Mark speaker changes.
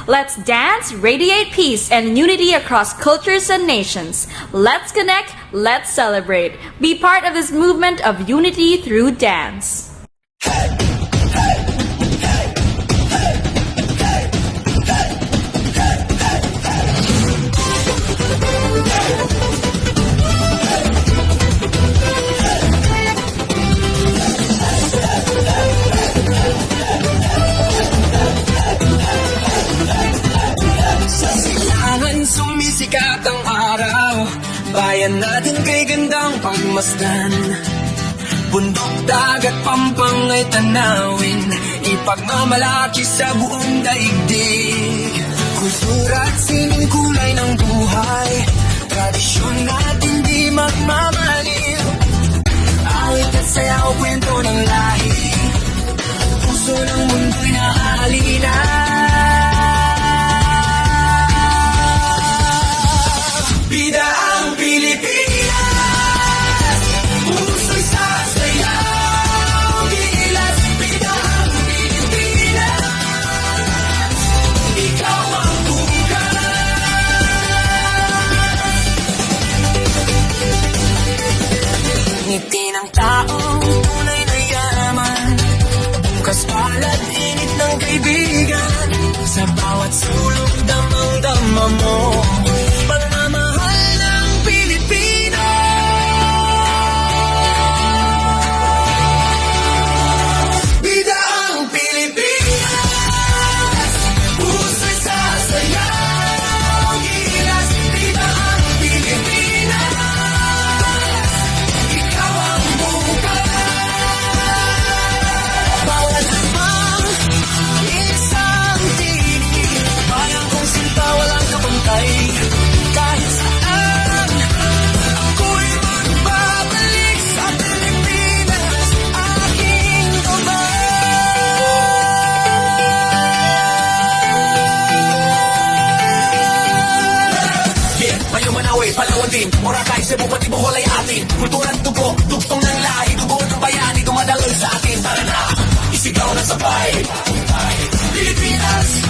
Speaker 1: Let's dance, radiate peace and unity across cultures and nations. Let's connect, let's celebrate. Be part of this movement of unity through dance.
Speaker 2: Sumisikat ang araw, bayan natin kay gandang pagmasdan. Bundok, dagat, pampangay tanawin, ipagmamalaki sa buong daigdig. Kultura at sining kulay ng buhay, tradisyon natin di magmamaliw. Awit at sayaw, kwento ng lahi, puso ng mundo'y naaalina. Bida ang Pilipinas, puso'y sasayaw, gilas. Bida ang Pilipinas, ikaw ang bukas. Ngiti ng taong tunay na yaman, bukas palad init ng kaibigan. Sa bawat sulok damang-dama mo kahit saan, ako'y magbabalik sa Pilipinas, aking yeah, Mayo, Manawe, Palawan din, Boracay, Cebu, pati Bohol ay atin. Kultura at dugo, dugtong ng lahi, dugo ng bayani, dumadaloy sa atin. Tara na, isigaw na sabay, Pilipinas.